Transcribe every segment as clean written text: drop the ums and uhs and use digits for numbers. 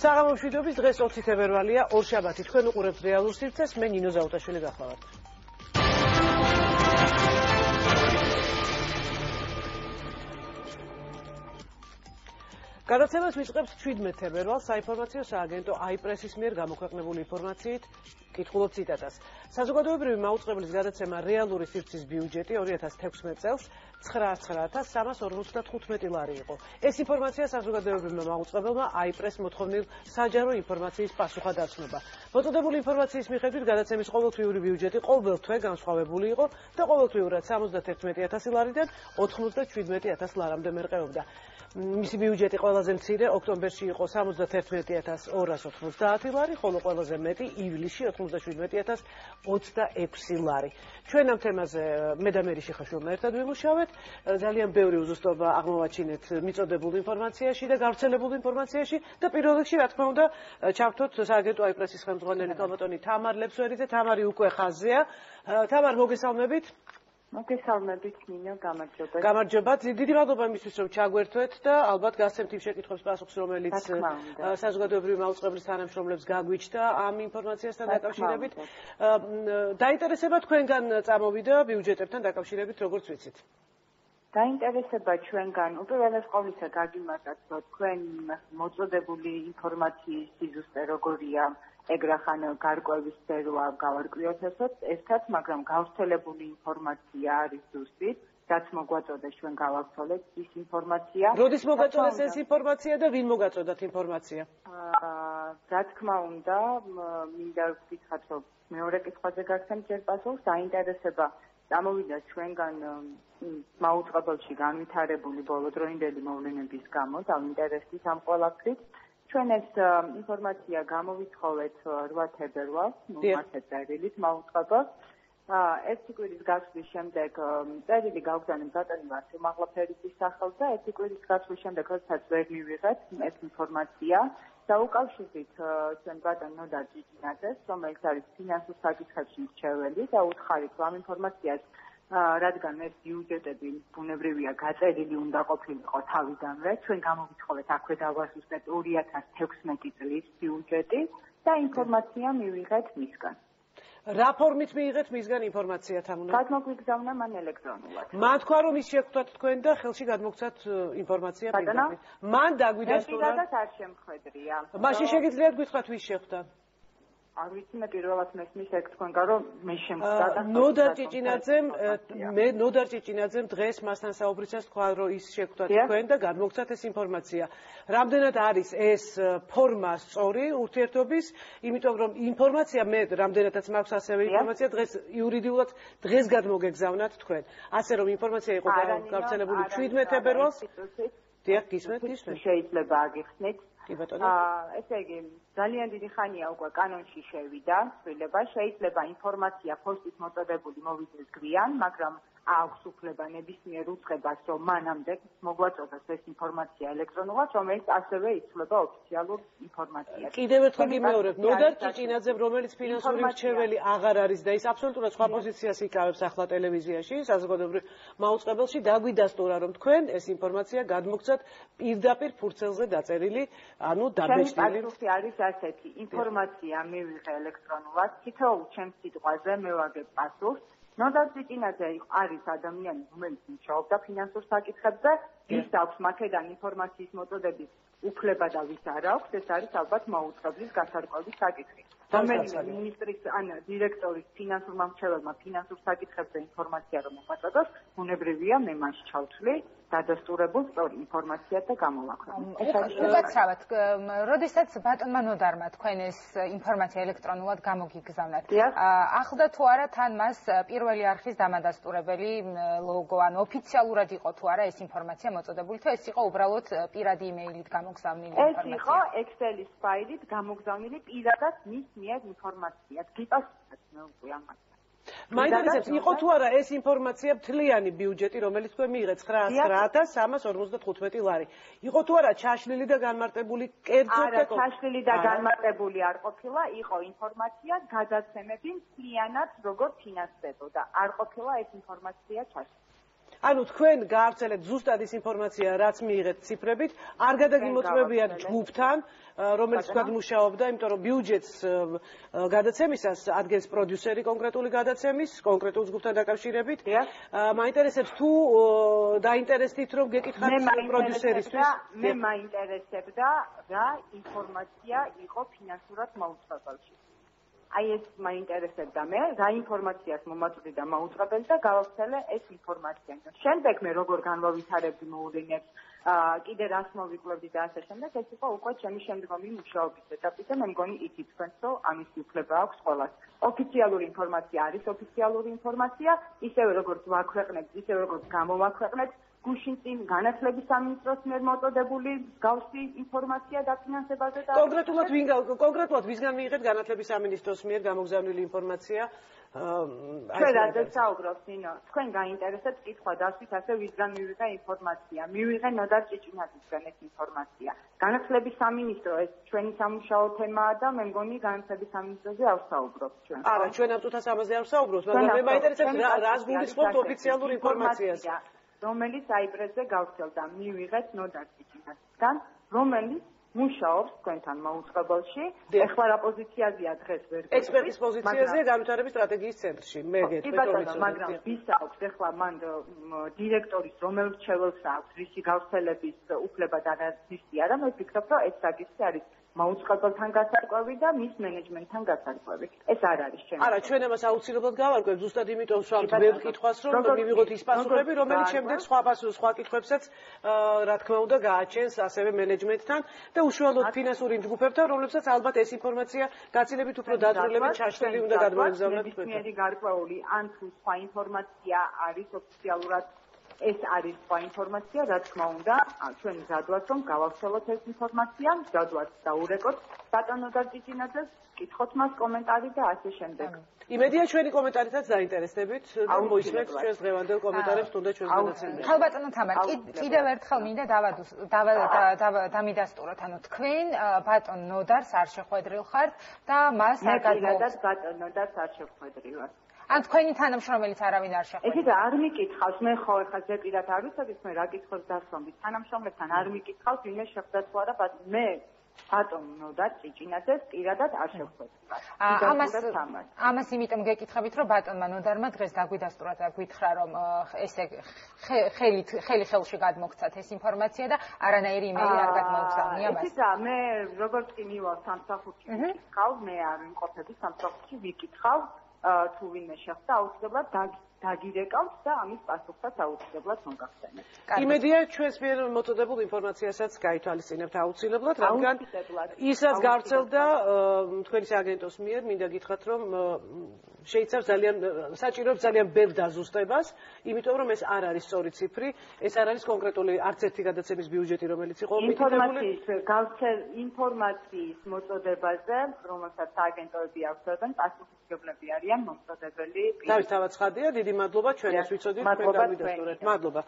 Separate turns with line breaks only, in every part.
საღამო მშვიდობის დღეს 20 თებერვალია, ორშაბათი. თქვენ უყურებთ რეალურ სივრცეს, მე ნინო ზაუტაშვილი გახლავართ. გადაცემას ვიწყებთ 17 თებერვალს საინფორმაციო სააგენტო AIPRES-ის მიერ გამოქვეყნებული ინფორმაციით. კითხულობ ციტატას. საზოგადოებრივი მაუწყებლის გადაცემა რეალური სივრცის ბიუჯეტი 2016 წელს 9,355 ლარი იყო. ეს ინფორმაცია საზოგადოებრივმა მაუწყებელმა AIPRES მოთხოვნილ საჯარო ინფორმაციის პასუხად აცნობა. მოწოდებული ინფორმაციის მიხედვით გადაცემის ყოველთვიური ბიუჯეტი ყოველ თვე განსხვავებული იყო და ყოველთვიურად 71,000 ლარიდან 97,000 ლარამდე მერყეობდა. მისი ბიუჯეტი ყველაზე მცირე ოქტომბერში იყო 71,290 ლარი, ხოლო ყველაზე მეტი ივლისში 97,026 ლარი. ჩვენ ამ თემაზე მე და მერი შეხაშვილმა ერთად ვიმუშავეთ, ძალიან ბევრი უზუსტობა აღმოვაჩინეთ მიწოდებულ ინფორმაციაში და გავრცელებულ ინფორმაციაში და პირველ რიგში რა თქმა უნდა ჩავთოთ სააგენტო AIPRES-ის ხელმძღვანელი ქალბატონი თამარ ლეფსვერიძე. თამარი უკვე ხაზზეა. თამარ, მოგესალმებით.
მოგესალმებით, ნინო, გამარჯობა.
გამარჯობა. დიდი მადლობა იმისთვის, რომ ჩაგვერთვეთ და ალბათ გასცემთ იმ შეკითხვებს პასუხს, რომელიც საზოგადოებრივი მაუწყებლის თანამშრომლებს გაგვიჩნდა ამ ინფორმაციასთან დაკავშირებით. დაინტერესება თქვენგან წამოვიდა ბიუჯეტებთან დაკავშირებით, როგორც ვიცით.
დაინტერესება ჩვენგან უპირველეს ყოვლისა გაგიმართათ, რომ თქვენ მოწოდებული ინფორმაციის სიზუსტე როგორია ეგრახან გარკვევის სფერო გავარკვიოთ ერთად, მაგრამ გავრცელებული ინფორმაცია არის ზუსტით, რაც მოგვაწოდა ჩვენ გავავთვალეთ ის ინფორმაცია.
როდის მოგაწოდეთ ეს ინფორმაცია და ვინ მოგაწოდათ ინფორმაცია?
რა თქმა უნდა, მინდა ვკითხოთ, რომ მეორე კითხვაზე გაგცემთ ჯერ პასუხს. დაინტერესება წამოვიდა ჩვენგან მაუწყებელში განვითარებული ბოლოდროინდელი მოვლენების გამო, დაინტერესდით ამ ყველაფრით. ჩვენ ეს ინფორმაცია გამოვითხოვეთ 8 თებერვალს, მართლა წერილით მაუწყებელს. ერთი კვირის გასვლის შემდეგ წერილი გავგზავნე ბატონი ვასილ მაღლაფერიძის სახელზე და ერთი კვირის გასვლის შემდეგ როდესაც ვერ მივიღეთ ეს ინფორმაცია და უკავშირდით ჩვენ ბატონ ნოდარ ჭიჭინაძეს, რომელიც არის ფინანსურ საკითხებში მრჩეველი და უთხარით ამ ინფორმაციას რადგან ეს ბიუჯეტები ბუნებრივია გაწერილი უნდა ყოფილიყო თავიდანვე, ჩვენ გამოვითხოვეთ აქვე დავასუსტეთ 2016 წლის ბიუჯეტი და ინფორმაცია მივიღეთ მისგან.
რა ფორმით მიიღეთ მისგან ინფორმაცია თამუნა?
გადმოგვიგზავნა მან ელექტრონულად.
მან თქვა რომ ის შეხვდათ თქვენ და ხელში გადმოგცათ ინფორმაცია პირდაპირ. მან დაგვიდასტურა.
ეს არ შემხედრია.
მაშინ შეგიძლიათ გითხრათ ვის შეხვდა?
არ ვიცი, მე პირველად მესმის ეგ თქვენგან რომ მე შემხვდა და
ნოდარ ჭიჭინაძემ დღეს მასთან საუბრისას თქვა რომ ის შეხვდათ თქვენ და გადმოგცათ ეს ინფორმაცია. რამდენად არის ეს ფორმა სწორი ურთიერთობის, იმიტომ რომ ინფორმაცია მე რამდენადაც მაქვს ასევე ინფორმაცია დღეს იურიდიულად დღეს გადმოგეგზავნათ თქვენ. ასე რომ ინფორმაცია იყო გავრცელებული 17 თებერვალს. დიახ, გისმენთ?
შეიძლება აგიხსნით. ესე იგი, ძალიან დიდი ხანია უკვე კანონში შევიდა ცვლილება, შეიძლება ინფორმაცია პოსტით მოწოდებული მოვიდეს გვიან, მაგრამ აქვს უფლება ნებისმიერ უწყებას, რომ მანამდე მოგვაწოდოს ეს ინფორმაცია ელექტრონულად, რომელიც ასევე იცვლება ოფიციალურ ინფორმაციას.
კიდევ ერთხელ გიმეორებ, ნოდარ ჭიჭინაძემ, რომელიც ფინანსური მრჩეველი აღარ არის და ის აბსოლუტურად სხვა პოზიციას იკავებს ახლა ტელევიზიაში, საზოგადოებრივ მაუწყებელში, დაგვიდასტურა, რომ თქვენ ეს ინფორმაცია გადმოგცათ პირდაპირ ფურცელზე დაწერილი, ანუ დაბეჭდილი.
პასუხი არის ასეთი, ინფორმაცია მივიღე ელექტრონულად, თითოეულ ჩემს სიტყვაზე მე ვაგებ პასუხს. ნოდარ ჭიჭინაძე არის ადამიანი, რომელიც მუშაობდა ფინანსურ საკითხებზე, ვის აქვს მაქედან ინფორმაციის მოწოდების უფლება და ვის არ აქვს, ეს არის ალბათ მაუწყებლის გასარკვევის საკითხი. რომელიმე მინისტრის ან დირექტორის ფინანსურმა მრჩეველმა ფინანსურ საკითხებზე ინფორმაცია რომ მოაწოდოს, ბუნებრივია მე მას ჩავთვლი დადასტურებულ სწორ ინფორმაციას და გამოვაქვეყნო.
უკაცრავად, როდესაც ბატონმა ნოდარმა თქვენ ეს ინფორმაცია ელექტრონულად გამოგიგზავნათ, ახლდა თუ არა თან მას პირველი არხის დამადასტურებელი ლოგო, ან ოფიციალურად იყო თუ არა ეს ინფორმაცია მოწოდებული, თუ ეს იყო უბრალოდ პირადი იმეილით გამოგზავნილი ინფორმაცია?
ეს იყო Excel-ის ფაილით გამოგზავნილი პირადად მის მიერ ინფორმაცია. გიპასუხეთ მე უკვე ამას.
მაინტერესებს, იყო თუ არა ეს ინფორმაცია მთლიანი ბიუჯეტი, რომელიც თქვენ მიიღეთ 9,355 ლარი. იყო თუ არა ჩაშლილი და განმარტებული კერძო
არა, ჩაშლილი და განმარტებული არ ყოფილა, იყო ინფორმაცია გადაცემები მთლიანად როგორ ფინანსდებოდა. არ ყოფილა ეს ინფორმაცია ჩაშლილი.
ანუ თქვენ გაავრცელეთ ზუსტად ის ინფორმაცია, რაც მიიღეთ ციფრებით, არ გადაგიმოწმებიათ ჯგუფთან, რომელიც თქვა მუშაობდა, იმიტომ რომ ბიუჯეტს გადაცემისას ადგენს პროდიუსერი კონკრეტული გადაცემის, კონკრეტულ ჯგუფთან დაკავშირებით. მაინტერესებს თუ დაინტერესდით რომ გეკითხათ პროდიუსერისთვის?
მე მაინტერესებდა რა ინფორმაცია იყო ფინანსურად მაუწყებელში. აი ეს მაინტერესებდა მე, რა ინფორმაციას მომაწვდიდა მაუწყებელი და გავავრცელე ეს ინფორმაცია. შემდეგ მე როგორ განვავითარებდი მოვლენებს, კიდე რას მოვიკვლევდი და ასე შემდეგ, ეს იყო უკვე ჩემი შემდგომი მუშაობის ეტაპი და მე მგონი იცით თქვენს, რომ ამის უფლება აქვს ყველას. ოფიციალური ინფორმაცია არის ოფიციალური ინფორმაცია, ისევე როგორც ვაქვეყნებთ, ისევე როგორც გამოვაქვეყნებთ, გუშინ წინ განათლების სამინისტროს მიერ მოწოდებული მსგავსი ინფორმაცია დაფინანსებაზე და
კონკრეტულად ვისგან მიიღეთ განათლების სამინისტროს მიერ გამოგზავნილი ინფორმაცია?
ჩვენ რადგან საუბრობთ, ნინო, თქვენ გაინტერესებთ კითხვა დასვით, ასე ვისგან მივიღე ინფორმაცია. მივიღე ნოდარ ჭიჭინაძისგან ეს ინფორმაცია. განათლების სამინისტრო ეს ჩვენი სამუშაო თემაა და მე მგონი განათლების სამინისტროზე არ ვსაუბრობთ ჩვენ.
არა, ჩვენ ამ წუთას ამაზე არ ვსაუბრობთ, მაგრამ მე მაინტერესებს რას გულისხმობთ ოფიციალურ ინფორმაციას.
რომელიც აიბრეზე გავრცელდა, მივიღეთ ნოდარ ჭიჭინაძისგან, რომელიც მუშაობს თქვენთან მაუწყებელში. ეხლა რა პოზიციაზეა დღეს ვერ გეტყვით.
ექსპერტის პოზიციაზეა განვითარების სტრატეგიის ცენტრში. მე გეტყვით,
მაგრამ ვის აქვს ეხლა მან დირექტორის რომელ რჩეველს აქვს რისი გავრცელების უფლება და რისი არა, მე ვფიქრობ, რომ ეს საკითხი არის მაუწყებელთან გასარკვევი და მის მენეჯმენტთან გასარკვევი. ეს არ არის ჩემი.
არა, ჩვენ ამას აუცილებლად გავარკვევთ, ზუსტად იმიტომ ვსვამთ ბევრ კითხვას, რომ მივიღოთ ის პასუხები, რომელიც შემდეგ სხვა კითხვებსაც, რა თქმა უნდა, გააჩენს ასევე მენეჯმენტთან და უშუალოდ ფინანსური ჯგუფებთან, რომლებსაც ალბათ ეს ინფორმაცია გაცილებით უფრო დაწვრილებით ჩაშლილი უნდა გადმოეგზავნათ თქვენ.
ნებისმიერი გარკვეული ან თუ სხვა ინფორმაცია არის ოფიციალურად ეს არის სხვა ინფორმაცია, რა თქმა უნდა, ჩვენ მზადვართ, რომ გავავრცელოთ ეს ინფორმაცია, მზადვართ და ურეკოთ ბატონო დარჭიჭინაძეს, კითხოთ მას კომენტარი და ასე შემდეგ.
იმედია ჩვენი კომენტარითაც დაინტერესდებით და მოისმენთ ჩვენს დღევანდელ კომენტარებს თუნდაც ჩვენს გადაცემაში.
ხალბატონო თამარ, კიდევ ერთხელ მინდა დამიდასტუროთ, ანუ თქვენ ბატონ ნოდარს არ შეხვედრილ ხართ და მას არ
გადმოგვცემთ. მე ბატონ ნოდარს არ შეხვედრი ვარ.
ან თქვენი თანამშრომელიც არავინ არ შეხვედრა.
ესეც არ მიკითხავს, მე ხო ეხლა ზეპირად არ ვიცოდი, მე რა კითხავს დასვამდი. თანამშრომლებთან არ მიკითხავს, ვინმე შეხვდა თუ არა, მე ბატონ ნოდარ ჭიჭინაძეს პირადად არ შეხვედრა.
ამას იმიტომ გეკითხებით, რომ ბატონმა ნოდარმა დღეს დაგვიდასტურა და გითხრა, რომ ესე ხელში გადმოგცათ ეს ინფორმაცია და არანაირი იმეილი არ გადმოუგზავნია მას.
ესეცა მე როგორც კი მივალ სამსახურში ვიკითხავ, მე არ ვიმყოფები სამსახურში ვიკითხავ თუ ვინმე შეხვდა, აუცილებლად დაგირეკავთ და ამის პასუხსაც აუცილებლად მოგახსენებთ.
იმედია ჩვენს მიერ მოწოდებულ ინფორმაციასაც გაითვალისწინებთ აუცილებლად, რადგან ისაც გავრცელდა თქვენი სააგენტოს მიერ, მინდა გითხრათ, რომ შეიცავს საჭიროებს ძალიან ბევრ დაზუსტებას, იმიტომ რომ ეს არ არის სწორი ციფრი, ეს არ არის კონკრეტული არც ერთი გადაცემის ბიუჯეტი, რომელიც იყო მითითებული.
ინფორმაციის მოწოდებაზე, რომელსაც სააგენტოები აქვსებენ, პასუხისმგებლები არიან მომწოდებელი.
თავისთავად ცხადია, დიდი მადლობა ჩვენს ვიცოდით, თქვენ გავიდასტურეთ. მადლობა.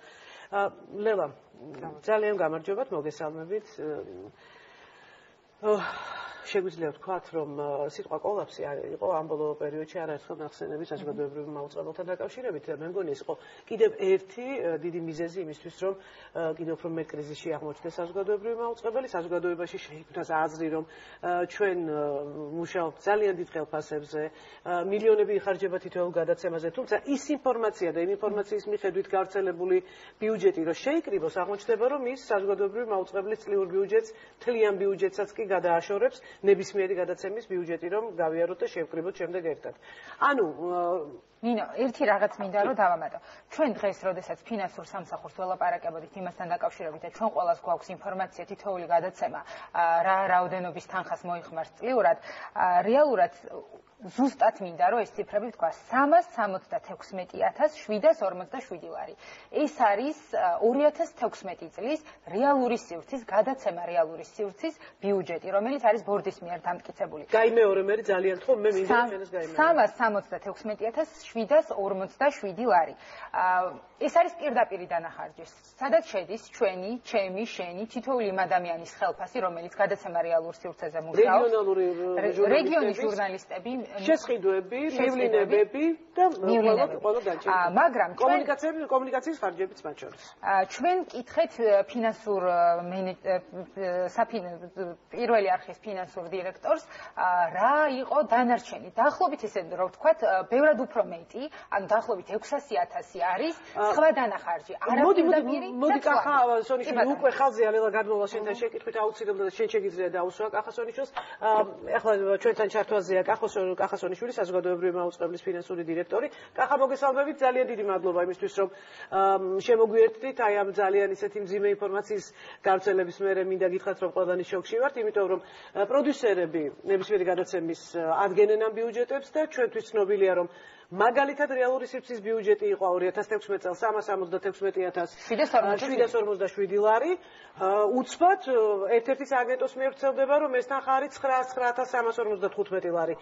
ლელა, ძალიან გამარჯობათ, მოგესალმებით. შეგვიძლია ვთქვათ, რომ სიტყვა კოლაფსი იყო ამ ბოლო პერიოდში არაერთხელ ნახსენები საზოგადოებრივი მაუწყებელთან დაკავშირებით. მე მგონი ეს იყო კიდევ ერთი დიდი მიზეზი იმისთვის, რომ კიდევ უფრო მეტ კრიზისში აღმოჩნდეს საზოგადოებრივი მაუწყებელი, საზოგადოებაში შეიქმნას აზრი, რომ ჩვენ მუშაობთ ძალიან დიდ ხელფასებზე, მილიონები იხარჯება თითოეულ გადაცემაზე, თუმცა ის ინფორმაცია და იმ ინფორმაციის მიხედვით გავრცელებული ბიუჯეტი რომ შეიკრიბოს, აღმოჩნდება, რომ ის საზოგადოებრივი მაუწყებლის წლიურ ბიუჯეტს, მთლიან ბიუჯეტსაც კი გადააშორებს ნებისმიერი გადაცემის ბიუჯეტი რომ გავიაროთ და შევკრიბოთ შემდეგ ერთად. ანუ
ნინო, ერთი რაღაც მინდა რომ დავამატო. ჩვენ დღეს, როდესაც ფინანსურ სამსახურს ველაპარაკებოდით იმასთან დაკავშირებით და ჩვენ ყველას გვაქვს ინფორმაცია თითოეული გადაცემა, რა რაოდენობის თანხას მოიხმარს წლიურად, რეალურად ზუსტად მინდა რომ ეს ციფრები თქვა 376,747 ლარი. ეს არის 2016 წლის რეალური სივრცის გადაცემა რეალური სივრცის ბიუჯეტი, რომელიც არის ბორდის მიერ დამტკიცებული.
გაიმეორე მე ძალიან თქო, მე მინდა ჩვენს გაიმეორე.
376,747 ლარი. ეს არის პირდაპირი დანახარჯი. სადაც შედის ჩვენი, ჩემი, შენი, თითოეული იმ ადამიანის ხელფასი, რომელიც გადაცემა რეალურ სივრცეზე მუშაობს.
რეგიონალური
რეგიონის ჟურნალისტები
შესყიდვები, მივლინებები და ყველა დაჭერა.
მაგრამ
კომუნიკაციის ხარჯებიც მათ შორის.
ჩვენ კითხეთ ფინანსურ პირველი არხის ფინანსურ დირექტორს, რა იყო დანარჩენი. დაახლოებით ესე რომ ვთქვათ, ბევრად უფრო მეტი, ანუ დაახლოებით 600,000 არის სხვა დანახარჯი.
მოდი კახა სონიშვილი უკვე ხალხზე ალა გადმოვალ შენთან შეკითხვით აუცილებლად შენ შეგიძლია დაუსვა კახა სონიშვილს. ახლა ჩვენთან ჩართვაზეა კახა სონიშვილი, საზოგადოებრივი მაუწყებლის ფინანსური დირექტორი. კახა, მოგესალმებით, ძალიან დიდი მადლობა იმისთვის, რომ შემოგვიერთდით აი ამ ძალიან ისეთი მძიმე ინფორმაციის გავრცელების მერე მინდა გითხრათ, რომ ყველანი შოკში ვართ, იმიტომ რომ პროდიუსერები ნებისმიერი გადაცემის ადგენენ ამ ბიუჯეტებს და ჩვენთვის ცნობილია, რომ მაგალითად რეალური სივრცის ბიუჯეტი იყო 2016 წელს 377,747 ლარი. უცბად ერთ-ერთი სააგენტოს მიერ ვრცელდება, რომ ეს თანხა არის 909,355 ლარი.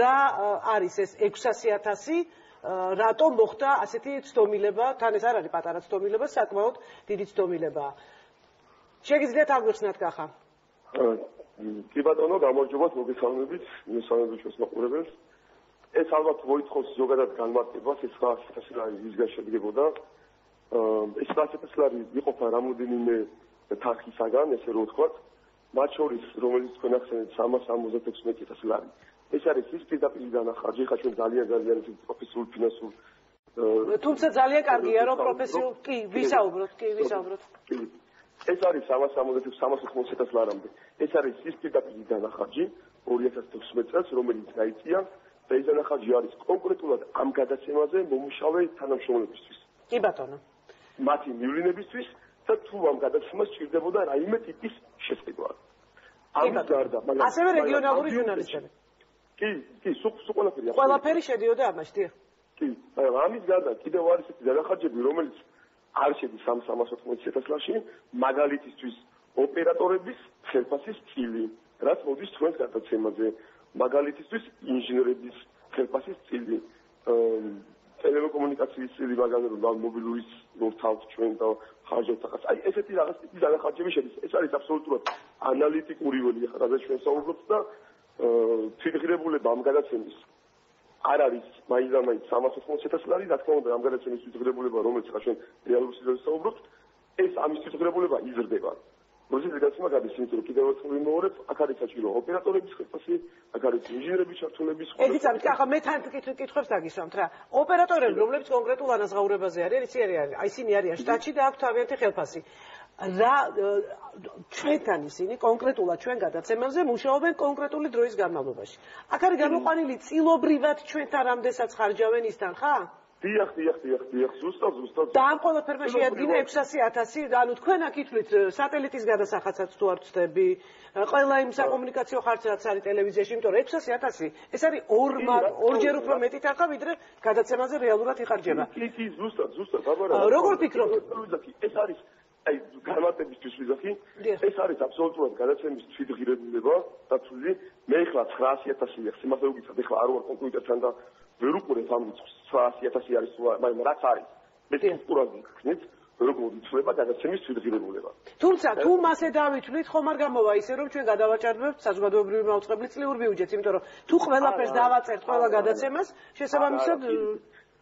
რა არის ეს 600,000? რატომ მოხდა ასეთი ცდომილება? თან ეს არ არის პატარა ცდომილება, საკმაოდ დიდი ცდომილებაა. შეგიძლიათ აგვიხსნათ კახა?
კი ბატონო, გამარჯობათ, მოგესალმებით, მისამებით ჩვენს მაყურებელს. ეს ალბათ მოითხოვს ზოგადად განმარტებას, ეს 900,000 ლარი ვისგან შედგებოდა. ეს 900,000 ლარი იყოფა რამოდენიმე თანხისაგან, ესე რომ ვთქვათ, მათ შორის, რომელიც თქვენ ახსენეთ 376,000 ლარი. ეს არის ის პირდაპირ დანახარჯი, ხა ჩვენ ძალიან პროფესიულ ფინანსურ
თუმცა ძალიან კარგია, რომ პროფესიულ კი ვისაუბროთ.
ეს არის 386,000 ლარამდე. ეს არის ის პირდაპირ დანახარჯი 2016 წელს, რომელიც გაიწია და ეს დანახარჯი არის კონკრეტულად ამ გადაცემაზე მომუშავე თანამშრომლებისთვის.
კი ბატონო.
მათი მივლინებისთვის და თუ ამ გადაცემას სჭირდებოდა რაიმე ტიპის შესყიდვა. ამის გარდა,
ასევე რეგიონალური ჟურნალისტები.
კი, სულ ყველაფერი.
ყველაფერი შედიოდა ამაში.
კი, ამის გარდა კიდევ არის ესეთი დანახარჯები, რომელიც არ შედის 380,000 ლარში, მაგალითისთვის ოპერატორების ხელფასის წილი, რაც მოდის თქვენს გადაცემაზე, მაგალითისთვის ინჟინერების ხელფასის წილი, ტელეკომუნიკაციის წილი, მაგალითად მობილურის ნორთავთ ჩვენ და ხარჯებთ ახაც. აი ესეთი რაღაც ტიპის დანახარჯები შედის. ეს არის აბსოლუტურად ანალიტიკური ველი, ახლა რაც ჩვენ საუბრობთ და თვითღირებულება ამ გადაცემის არ არის მაინც 380,000 ლარი, რა თქმა უნდა, ამ გადაცემის თვითღირებულება, რომელიც ახლა ჩვენ რეალურ სიზუსტეზე საუბრობთ, ეს ამის თვითღირებულება იზრდება. როდესაც გადაცემა გადის, იმიტომ რომ კიდევ ერთხელ ვიმეორებ, აქ არის საჭირო ოპერატორების ხელფასი, აქ არის ინჟინერების ჩართულების
ხმები. ედიც ამით, ახლა მე თან კითხვებს დაგისვამთ რა. ოპერატორები, რომლებიც კონკრეტულ ანაზღაურებაზე არის, ისინი არიან შტატში და აქვთ თავიანთი ხელფასი. რა ჩვენთან ისინი კონკრეტულად ჩვენ გადაცემებზე მუშაობენ კონკრეტული დროის განმავლობაში. აქ არის გამოყვანილი წილობრივად ჩვენთან რამდენსაც ხარჯავენ ისთან, ხა?
დიახ, ზუსტად.
და ამ ყველაფერმა შეადგინა 600,000, ანუ თქვენ აქ ითვლით სატელიტის გადასახადსაც თუ არ ვწდები, ყველა იმ საკომუნიკაციო ხარჯს რაც არის ტელევიზიაში, იმიტომ რომ 600,000 ეს არის ორჯერ უფრო მეტი თანხა, ვიდრე გადაცემაზე რეალურად იხარჯება.
კი, ზუსტად, ბაბარა.
როგორ ფიქრობთ?
ეს არის აი განმარტებისთვის ვიზახი, ეს არის აბსოლუტურად გადაცემის თვითღირებულება დაცული. მე ახლა 900,000 ლეხს იმას ვიგიცავ, ახლა არ ვარ კომპიუტერთან და ვერ უყურებ ამ რიცხვს, 900,000 არის, მაგრამ რაც არის. მე სტრუქტურაზე ვიქნით, როგორ იცვლება გადაცემის თვითღირებულება.
თუმცა თუ მასე დავითვლით, ხომ არ გამოვა ისე, რომ ჩვენ გადავაჭარბებთ საზოგადოებრივი მაუწყებლის წლიურ ბიუჯეტს, იმიტომ რომ თუ ყველაფერს დავაწერთ ყველა გადაცემას, შესაბამისად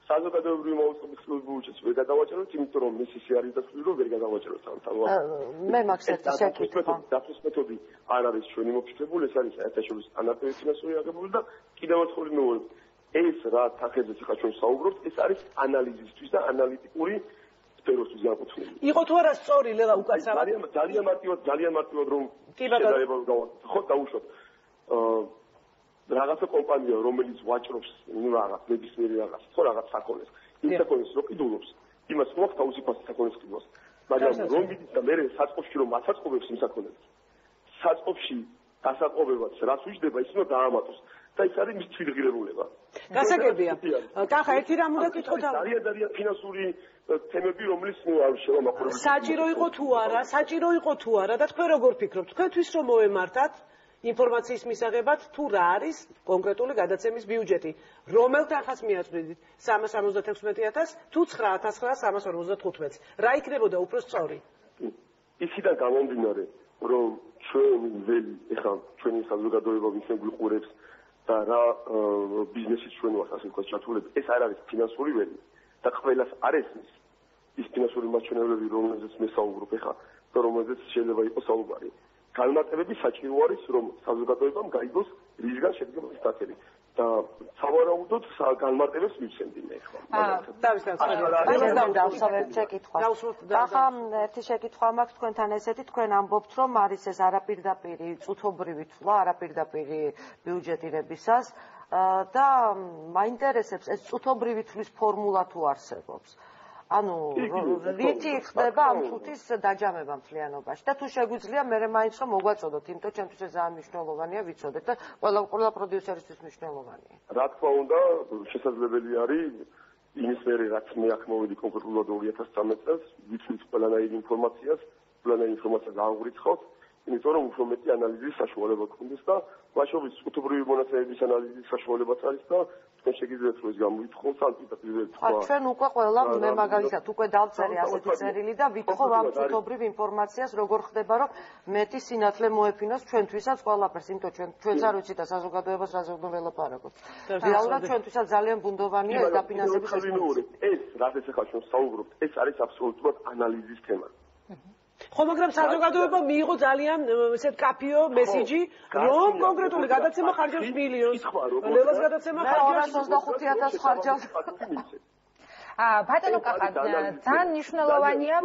საზოგადოებრივი მაუწყებლის წლიურ ბიუჯეტს ვერ გადავაჭეროთ, იმიტომ რომ მისი არის დაცული, რომ ვერ გადავაჭეროთ ამ თავად.
მე მაქვს ერთი შეკითხვა.
დაცვის მეთოდი არ არის ჩვენი მოფიქრებული, ეს არის საერთაშორისო სტანდარტების ფინანსური აგებული და კიდევ ერთხელ ვიმეორებ, ეს რა თანხებზეც ახლა ჩვენ საუბრობთ, ეს არის ანალიზისთვის და ანალიტიკური სფეროსთვის განკუთვნილი.
იყო თუ არა სწორი ლელა უკაცრავად?
ძალიან მარტივად რომ შეიძლება გავაკეთოთ. ხო, დაუშვათ. რაღაცა კომპანია, რომელიც ვაჭრობს რაღაც ნებისმიერი რაღაც, ხო რაღაც საქონელს. იმ საქონელს რო ყიდულობს, იმას მოაქვს თავისი ფასი საქონლის ყიდულს. მაგრამ რომ მიდის და მე საწყობში რომ ასაწყობებს იმ საქონელს. საწყობში ასაწყობებაც რაც უჯდება, ის უნდა დაამატოს. და ის არის მის თვითღირებულება.
გასაგებია. კახა, ერთი რამ უნდა კითხოთ.
ძალიან ფინანსური თემები, რომლის არ შევამაყურებთ.
საჭირო იყო თუ არა და თქვენ როგორ ფიქრობთ? თქვენთვის რომ მოემართათ ინფორმაციის მისაღებად თუ რა არის კონკრეტული გადაცემის ბიუჯეტი, რომელ თანხას მიაწვდით 376,000 თუ 9,955-ს. რა იქნებოდა უფრო სწორი?
იქიდან გამომდინარე, რომ ჩვენ ველი, ეხლა ჩვენი საზოგადოება ვინც გვიყურებს და რა ბიზნესის ჩვენ ვართ ასე ვთქვათ ჩართულები, ეს არ არის ფინანსური ველი და ყველას არ ესმის ის ფინანსური მაჩვენებლები, რომელზეც მე საუბრობ ახლა და რომელზეც შეიძლება იყოს საუბარი. განმარტებები საჭირო არის, რომ საზოგადოებამ გაიგოს რისგან შედგება ეს დათები და სავარაუდოდ განმარტებებს მივცემდი მე ახლა.
ახლა ერთი შეკითხვა მაქვს თქვენთან ესეთი, თქვენ ამბობთ, რომ არის ეს არაპირდაპირი წუთობრივი თვლა, არაპირდაპირი ბიუჯეტირებისას და მაინტერესებს ეს წუთობრივი თვლის ფორმულა თუ არსებობს. ანუ რითი ხდება ამ წუთის დაჯამება მთლიანობაში და თუ შეგვიძლია მე მაინც რომ მოგვაწოდოთ, იმიტომ ჩემთვის ეს ძალიან მნიშვნელოვანია ვიცოდეთ და ყველა პროდიუსერისთვის მნიშვნელოვანია.
რა თქმა უნდა, შესაძლებელი არის იმის მერე რაც მე აქ მოვედი კონკრეტულად 2013 წელს, ვიცით ყველანაირ ინფორმაციას გავვრიცხავთ, იმიტომ რომ უფრო მეტი ანალიზის საშუალება გქონდეს და მაშობის წუთობრივი მონაცემების ანალიზის საშუალებაც არის და თქვენ შეგიძლიათ რომ ეს გამოითხოვოთ ან პირდაპირ თქვა.
ჩვენ უკვე ყველა მე მაგალითად უკვე დავწერე ასეთი წერილი და ვითხოვ ამ წუთობრივ ინფორმაციას როგორ ხდება რომ მეტი სინათლე მოეფინოს ჩვენთვისაც ყველაფერს, იმიტომ ჩვენც არ ვიცით და საზოგადოებას რაზე უნდა ველაპარაკოთ. რეალურად ჩვენთვისაც ძალიან ბუნდოვანია ეს დაფინანსების
ეს რადგან ახლა ჩვენ საუბრობთ, ეს არის აბსოლუტურად ანალიზის თემა.
ხო, მაგრამ საზოგადოება მიიღო ძალიან ესეთ კაფეო მესიჯი, რომ კონკრეტული გადაცემა ხარჯავს მილიონს. ლევას გადაცემა ხარჯავს
25,000 ხარჯავს.
ბატონო კახა, ძალიან მნიშვნელოვანია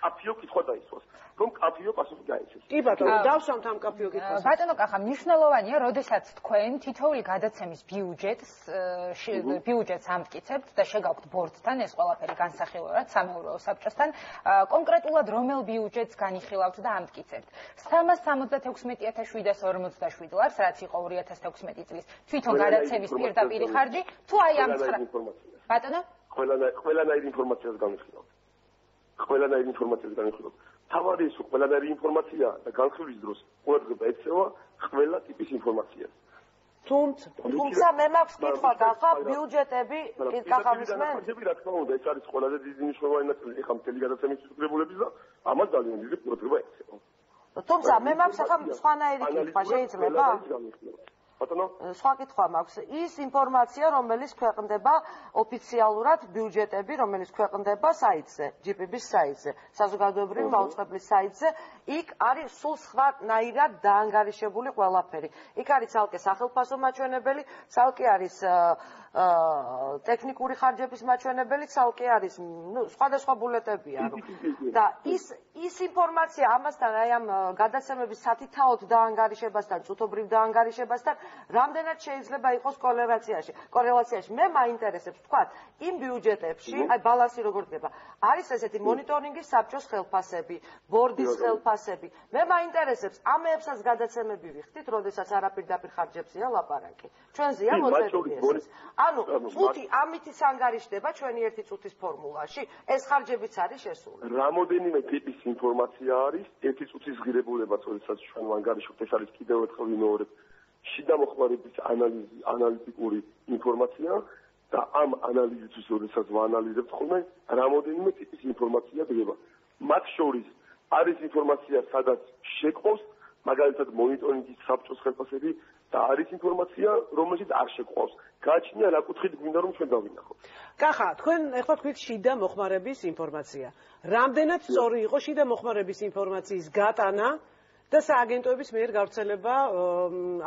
კაფეო კითხვა დაისვას. რომ კაფეო პასუხი გაეცეს.
კი ბატონო, დავსვამთ ამ კაფეო კითხვას.
ბატონო კახა, მნიშვნელოვანია, როდესაც თქვენ თითოეული გადაცემის ბიუჯეტს ამტკიცებთ და შეგაქვთ ბორდთან ეს ყველაფერი განსახილველად სამეურვეო საბჭოსთან, კონკრეტულად რომელ ბიუჯეტს განიხილავთ და ამტკიცებთ? 376,747 დოლარს, რაც იყო 2016 წლის თვითონ გადაცემის პირდაპირი ხარჯი, თუ აი ამ 9 ბატონო?
ყველანაირ ინფორმაციას განიხილავთ. ყველანაირ ინფორმაციას განიხილავთ. თავარი ის ყველანაირი ინფორმაცია და განხილვის დროს ყურადღება ექცევა ყველა ტიპის ინფორმაციას.
თუმცა მე მაქვს კითხვა გახა ბიუჯეტები კახავისმენ?
რა თქმა უნდა, ეს არის ყველაზე დიდი მნიშვნელოვანი ნაწილი ახლა მთელი გადაცემის წუწულებულების და ამას ძალიან დიდი ყურადღება ექცევა.
თუმცა მე მაქვს ახლა სხვანაირი კითხვა შეიძლება? სხვა კითხვა მაქვს. ის ინფორმაცია, რომელიც ქვეყნდება ოფიციალურად ბიუჯეტები, რომელიც ქვეყნდება საიტზე, GPB-ის საიტზე, საზოგადოებრივი მაუწყებლის საიტზე, იქ არის სულ სხვანაირად დაანგარიშებული ყველაფერი. იქ არის ცალკე სახელმწიფო მაჩვენებელი, ცალკე არის ტექნიკური ხარჯების მაჩვენებელი, ცალკე არის, სხვადასხვა ბულეტებია, და ის ინფორმაცია ამასთან, აი ამ გადაცემების სათითაოდ დაანგარიშებასთან, წუთობრივ დაანგარიშებასთან, რამდენად შეიძლება იყოს კორელაციაში. მე მაინტერესებს, თქვათ, იმ ბიუჯეტებში, აი ბალანსი როგორ დგება, არის ესეთი მონიტორინგის საბჭოს ხელფასები, ბორდის ხელფასები. მე მაინტერესებს, ამეებსაც გადაცემები ვიხდით, როდესაც არაპირდაპირ ხარჯებზეა ლაპარაკი. ჩვენზეა მოწესრიგებული ეს. ანუ წუთი ამითიც ანგარიშდება ჩვენი ერთი წუთის ფორმულაში, ეს ხარჯებიც არის შესული.
რამოდენიმე ტიპის ინფორმაცია არის, ერთი წუთის ღირებულება, როდესაც ჩვენ ვანგარიშობთ, ეს არის კიდევ ერთხელ ვიმეორებ, შიდა მოხმარების ანალიტიკური ინფორმაცია და ამ ანალიზისთვის, როდესაც ვაანალიზებთ ხოლმე, რამოდენიმე ტიპის ინფორმაცია დგება. მათ შორის არის ინფორმაცია, სადაც შეყავს, მაგალითად მონიტორინგის საბჭოს ხელფასები და არის ინფორმაცია, რომელშიც არ შეყავს. გააჩნია რა კუთხით გვინდა რომ ჩვენ დავინახოთ.
კახა, თქვენ ეხლა თქვით შიდა მოხმარების ინფორმაცია. რამდენად სწორი იყო შიდა მოხმარების ინფორმაციის გატანა და სააგენტოების მიერ გავრცელება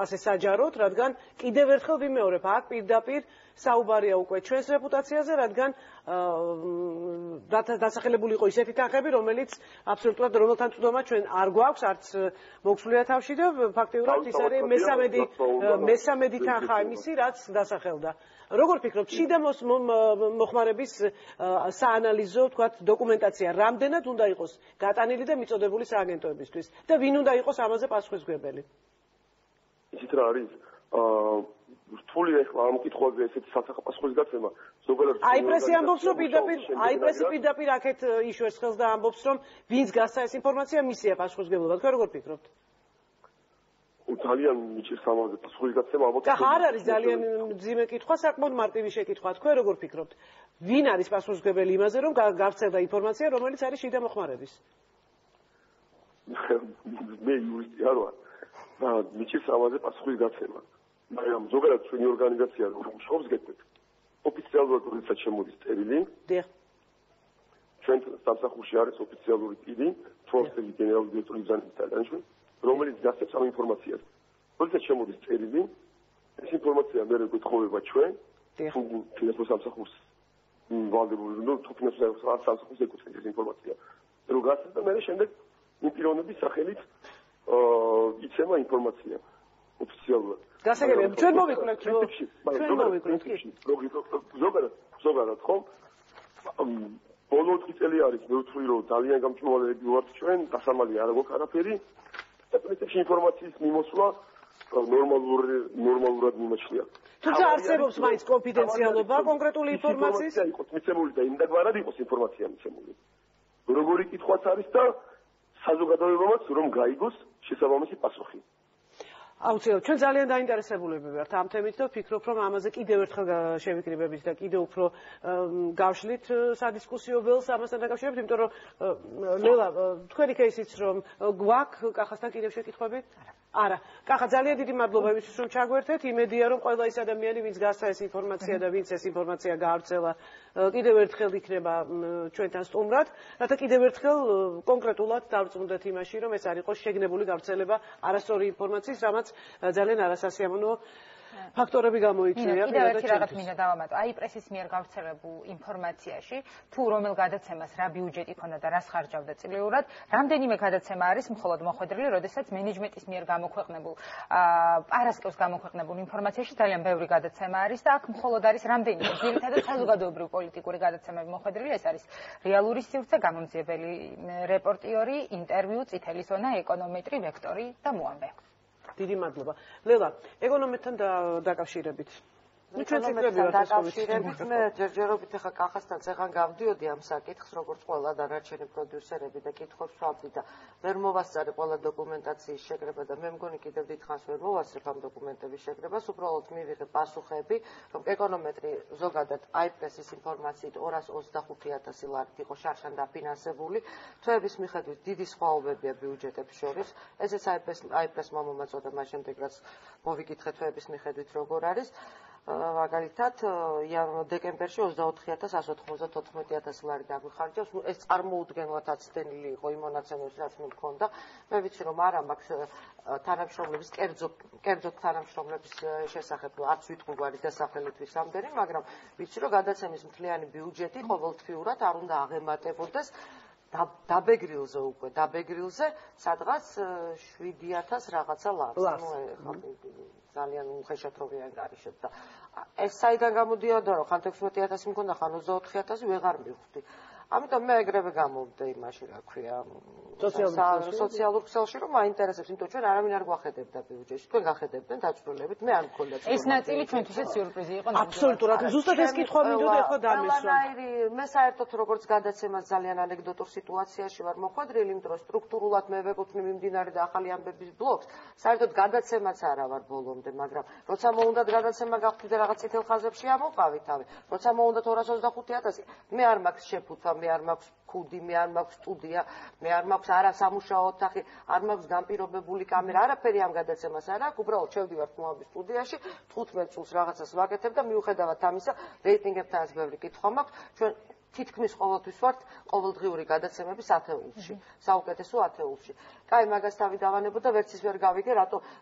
ასე საჯაროდ, რადგან კიდევ ერთხელ ვიმეორებ, აქ პირდაპირ საუბარია უკვე ჩვენს რეპუტაციაზე, რადგან დასახელებული იყო ისეთი თანხები, რომელიც აბსოლუტურად რომელთან წვდომა ჩვენ არ გვაქვს, არც მოგვსვლია თავში და ფაქტიურად ის არის მესამედი თანხა იმისი, რაც დასახელდა. როგორ ფიქრობთ, შიდა მოხმარების საანალიზო, თქვათ, დოკუმენტაცია რამდენად უნდა იყოს გატანილი და მიწოდებული სააგენტოებისთვის და ვინ უნდა იყოს ამაზე პასუხისმგებელი?
ისიც რა არის? რთული ახლა ამ კითხვაზე ესეთი პასუხის გაცემა ზოგადად
აი პრესი ამბობს რომ პირდაპირ აქეთ იშვერს ხელს და ამბობს რომ ვინც გასცა ეს ინფორმაცია მისია პასუხისმგებლობა. თქვენ როგორ ფიქრობთ?
ძალიან მიჭირს ამაზე პასუხის გაცემა ალბათ.
არ არის ძალიან მძიმე კითხვა, საკმაოდ მარტივი შეკითხვა. თქვენ როგორ ფიქრობთ? ვინ არის პასუხისმგებელი იმაზე რომ გავრცელდა ინფორმაცია, რომელიც არის შიდა მოხმარების?
მე იურისტი არ ვარ. და მიჭირს ამაზე პასუხის გაცემა. მაგრამ ზოგადად ჩვენი ორგანიზაცია რომ მუშაობს გეტყვით. ოფიციალურად როდესაც შემოდის წერილი, ჩვენ სამსახურში არის ოფიციალური პირი, თორსელი გენერალური დირექტორი ბრძანის თვალსაჩინო, რომელიც გასცემს ამ ინფორმაციას. როდესაც შემოდის წერილი, ეს ინფორმაცია მე გვეთხოვება ჩვენ, თუ ფინანსურ სამსახურს ვალდებული, თუ ფინანსურ სამსახურს ეკუთვნის ეს ინფორმაცია. რომ გასცემს და მე შემდეგ იმ პიროვნების სახელით იცემა ინფორმაცია ოფიციალურად.
გასაგებია, ჩვენ მოვიკვლებთ,
ზოგადად ხომ ბოლო 4 წელი არის მე ვთვლი რომ ძალიან გამჭვირვალეები ვართ ჩვენ, დასამალი არ გვაქვს არაფერი. და პრინციპში ინფორმაციის მიმოსვლა ნორმალურად მიმოჩნია.
თუმცა არსებობს მაინც კონფიდენციალობა კონკრეტული ინფორმაციის.
იყოს მიცემული და იმდაგვარად იყოს ინფორმაცია მიცემული. როგორი კითხვაც არის და საზოგადოებამაც რომ გაიგოს შესაბამისი პასუხი.
აუცილებლად ჩვენ ძალიან დაინტერესებულები ვართ ამ თემით და ვფიქრობ რომ ამაზე კიდევ ერთხელ შევიკრიბებით და კიდევ უფრო გავშლით სადისკუსიო ველს ამასთან დაკავშირებით, იმიტომ რომ ლელა თქვენი кейსიც რომ გვაქვს კახასთან კიდევ შეკითხვები? არა. კახა ძალიან დიდი მადლობა იმისთვის რომ ჩაგვერთეთ. იმედია რომ ყველა ის ადამიანი ვინც გასცა ეს ინფორმაცია და ვინც ეს ინფორმაცია გაავრცელა კიდევ ერთხელ იქნება ჩვენთან სტუმრად, რათა კიდევ ერთხელ კონკრეტულად დავწმუნდეთ იმაში რომ ეს არ იყოს შეგნებული გავრცელება არასწორი ინფორმაციის, რამაც ძალიან არასასიამოვნო ფაქტორები გამოიწვია.
კიდევ ერთი რაღაც მინდა დავამატო. აი პრესის მიერ გავრცელებულ ინფორმაციაში თუ რომელ გადაცემას რა ბიუჯეტი ქონდა და რას ხარჯავდა წლიურად, რამდენიმე გადაცემა არის მხოლოდ მოხვედრილი, როდესაც მენეჯმენტის მიერ გამოქვეყნებულ პარასკევს გამოქვეყნებულ ინფორმაციაში ძალიან ბევრი გადაცემა არის და აქ მხოლოდ არის რამდენიმე ძირითადად საზოგადოებრივი პოლიტიკური გადაცემები მოხვედრილი, ეს არის რეალური სივრცე, გამომძიებელი რეპორტიორი, ინტერვიუ, წითელი ზონა, ეკონომეტრი, ვექტორი და მოამბე.
დიდი მადლობა. ლელა, ეკონომეტთან დაკავშირებით.
დაკავშირებით მე ჯერჯერობით ახლა კახასთან წეღან გავდიოდი ამ საკითხს, როგორც ყველა დანარჩენი პროდიუსერები და კითხვებს ვავდი და ვერ მოვასწარე ყველა დოკუმენტაციის შეკრება და მე მგონი კიდევ დიდხანს ვერ მოვასწრებ ამ დოკუმენტების შეკრებას, უბრალოდ მივიღე პასუხები, რომ ეკონომეტრი ზოგადად აიპრესის ინფორმაციით 225,000 ლარით იყო შარშან დაფინანსებული, თვეების მიხედვით დიდი სხვაობებია ბიუჯეტებს შორის, ესეც აიპრესმა მომაწოდა მას შემდეგ რაც მოვიკითხე თვეების მიხედვით როგორ არის. მაგალითად, დეკემბერში 24,194 ლარი დაგვიხარჯავს. ეს წარმოუდგენლად აცდენილი იყო იმ მონაცემებს, რაც მე მქონდა. მე ვიცი, რომ არა მაქვს თანამშრომლების კერძო თანამშრომლების შესახებ არც ვიტყუარი დასახელისთვის ამდენი, მაგრამ ვიცი, რომ გადაცემის მთლიანი ბიუჯეტი ყოველთვიურად არ უნდა აღემატებოდეს დაბეგრილზე უკვე, სადღაც 7,000 რაღაცა ლარს. ძალიან უხეშად რო ვიანგარიშებ და ეს საიდან გამოდიოდა რომ ხან 16,000 მქონდა ხან 24,000 ვეღარ მივხვდი. ამიტომ მე ეგრევე გამოვდე იმაში რა ქვია სოციალურ ქსელში რომ მაინტერესებს, იმიტომ ჩვენ არავინ არ გვახედებდა ბიუჯეტში, თქვენ გახედებდნენ დაჭრილებით, მე არ მქონდა.
ეს ნაწილი ჩვენთვისაც სიურპრიზი იყო.
აბსოლუტურად. ზუსტად ეს კითხვა მინდოდა ეხლა დამესვა.
მე საერთოდ როგორც გადაცემას ძალიან ანეკდოტურ სიტუაციაში ვარ მოხვედრილი, იმიტომ რომ სტრუქტურულად მე ვეკუთვნი მიმდინარე და ახალი ამბების ბლოკს. საერთოდ გადაცემაც არა ვარ ბოლომდე, მაგრამ როცა მოუნდათ გადაცემა გავხდი და რაღაც წითელ ხაზებში ამოვყავი თავი, როცა მოუნდათ 225,000, მე არ მაქვს შეფუთვა, მე არ მაქვს ქუდი, მე არ მაქვს სტუდია, მე არ მაქვს არა სამუშაო ოთახი, არ მაქვს განპირობებული კამერა, არაფერი ამ გადაცემას არ აქვს, უბრალოდ შევდივარ მოამბის სტუდიაში, 15 წუთს რაღაცას ვაკეთებ და მიუხედავად ამისა, რეიტინგებთანაც ბევრი კითხვა მაქვს, ჩვენ თითქმის ყოველთვის ვართ ყოველდღიური გადაცემების ათეულში, საუკეთესო ათეულში. კაი, მაგას თავი დავანებო და ვერც ის ვერ გავიგე,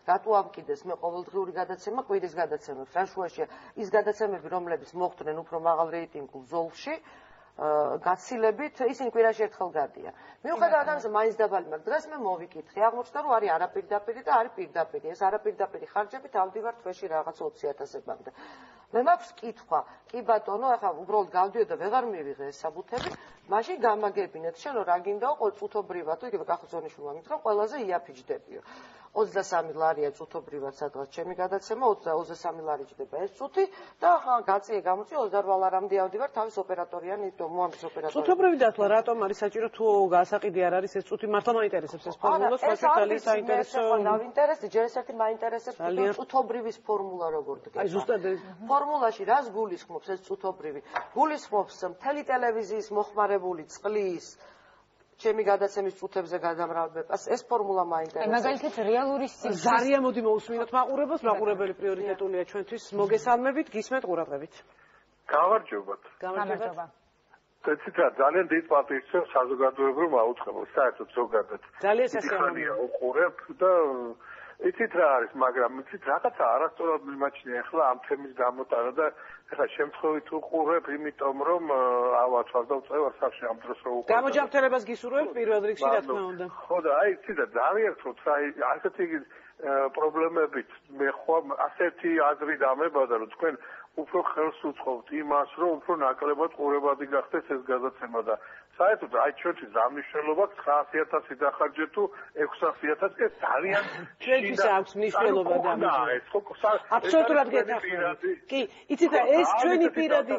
რატო ამკიდეს მე ყოველდღიური გადაცემა კვირის გადაცემებს. რა შუაშია ის გადაცემები, რომლებიც მოხვდნენ უფრო მაღალ რეიტინგულ ზოლში, გაცილებით ისინი კვირაში ერთხელ გადიან. მიუხედავად ამისა, მაინც დაბალი მაქვს. დღეს მე მოვიკითხე, აღმოჩნდა რომ არის არაპირდაპირი და არის პირდაპირი. ეს არაპირდაპირი ხარჯები თავდივარ თვეში რაღაც 20,000-ებამდე. მე მაქვს კითხვა, კი ბატონო, ახლა უბრალოდ გავდიო და ვეღარ მივიღე ეს საბუთები, მაშინ გამაგებინეთ, შენო რა გინდაო წუთობრივად, თუ იგივე კახოძონიშვილმა მითხრა, ყველაზე იაფიჯდებიო. 23 ლარია წუთობრივად სადღაც ჩემი გადაცემა, 23 ლარი ჯდება ეს წუთი და გაწიე გამოწი 28 ლარამდე ავდივარ თავის ოპერატორიანი მოამბის ოპერატორი.
წუთობრივი დათლა რატომ არის საჭირო თუ გასაყიდი არ არის ეს წუთი მართლა მაინტერესებს ეს ფორმულა, სპეციალისტი საინტერესო.
მაინტერესებს, ჯერ ერთ-ერთი მაინტერესებს წუთობრივის ფორმულა როგორ დგება.
აი ზუსტად ეს
ფორმულაში რას გულისხმობს ეს წუთობრივი? გულისხმობს მთელი ტელევიზიის მოხმარებული წყლის ჩემი გადაცემის წუთებზე გადამრავლებას. ეს ფორმულა მაინტერესებს.
მაგალითად რეალური სივრცე.
ზარია მოდი მოусმინოთ მაყურებელს, მაყურებელი პრიორიტეტულია ჩვენთვის. მოგესალმებით, გისმენთ ყურადღებით.
გამარჯობათ.
გამარჯობა.
ცეცით რა ძალიან დიდ პატივს საზოგადოებრივ მაუწყებელს, საერთოდ ზოგადად.
ძალიან სასიამოვნოა.
უყურებ და იცით რა არის, მაგრამ იცით რაღაცა არასწორად მიმაჩნია ახლა ამ თემის გამოტანა და ახლა შემთხვევით უყურებ, იმიტომ რომ ალბათ ვარდავწევ სახში ამ დროს რო უყურებ.
გამოჯანმრთელებას გისურვებ პირველ რიგში, რა თქმა უნდა.
ხო და აი იცით და ძალიან თროთ აი ასეთი პრობლემებით მე ხო ასეთი აზრი დამებადა რომ თქვენ უფრო ხელს უწყობთ იმას, რომ უფრო ნაკლებად ყურებადი გახდეს ეს გადაცემა და საერთოდ აი ჩვენთვის ამნიშნულობა 900,000 დახარჯეთ თუ 600,000 ეს ძალიან
ჩვენთვის აქვს მნიშვნელობა და აბსოლუტურად გეთახმებით. კი, იცით რა ეს ჩვენი პირადი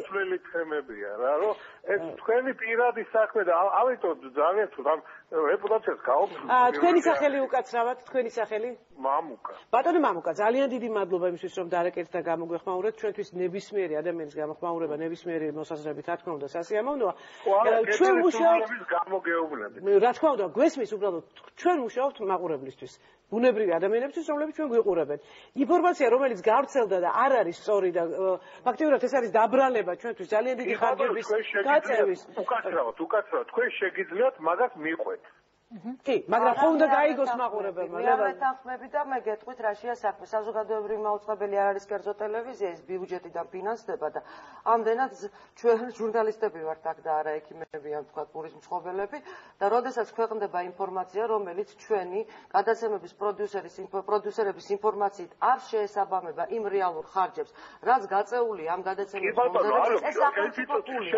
თემებია რა, რომ ეს თქვენი პირადი საქმე და ამიტომ ძალიან თუ ამ რეპუტაციას გაოფრთხილეთ.
თქვენი სახელი უკაცრავად, თქვენი სახელი?
მამუკა.
ბატონო მამუკა, ძალიან დიდი მადლობა იმისთვის, რომ დარეკეთ და გამოგვეხმაურეთ. ჩვენთვის ნებისმიერი ადამიანის გამოხმაურება, ნებისმიერი მოსაზრებით, რა თქმა უნდა, სასიამოვნოა. ჩვენ მუშაობთ
გამოგეუბნებით.
რა თქმა უნდა, გვესმის უბრალოდ ჩვენ მუშაობთ მაყურებლისთვის. ბუნებრივი ადამიანებისთვის, რომლებიც ჩვენ გვიყურებენ. ინფორმაცია, რომელიც გავრცელდა და არ არის სწორი და ფაქტიურად ეს არის დაბრალება ჩვენთვის ძალიან დიდი ხარჯების გაწევის.
უკაცრავად, თქვენ შეგიძლიათ მაგას მიყვეთ.
კი, მაგრამ ხო უნდა გაიგოს მაყურებელმა.
მე ვეთანხმები და მე გეტყვით რაშია საქმე. საზოგადოებრივი მაუწყებელი არ არის კერძო ტელევიზია, ეს ბიუჯეტიდან ფინანსდება და ამდენად ჩვენ ჟურნალისტები ვართ აქ და არა ექიმები ან თქვა პურის მწყობელები და როდესაც ქვეყნდება ინფორმაცია, რომელიც ჩვენი გადაცემების პროდიუსერების ინფორმაციით არ შეესაბამება იმ რეალურ ხარჯებს, რაც გაწეულია ამ გადაცემის მომზადებას, ეს სახელმწიფო ფულია.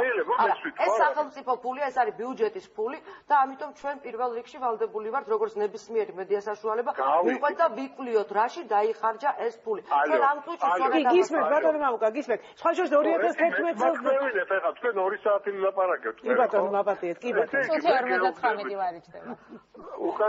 ეს სახელმწიფო ფულია, ეს არის ბიუჯეტის ფული და ამიტომ ჩვენ პირველ რიგში ვალდებული ვართ როგორც ნებისმიერი მედია საშუალება ვიყვეთ და ვიკვლიოთ რაში დაიხარჯა ეს ფული. ჩვენ ამ წუთში სწორედ
გისმენთ ბატონო მამუკა, გისმენთ. სხვა შორის 2011 წელს
მოგმევინეთ ახლა თქვენ 2 საათი ვილაპარაკებთ.
კი ბატონო, მაპატიეთ, კი ბატონო.
49 ვარი ჩდება.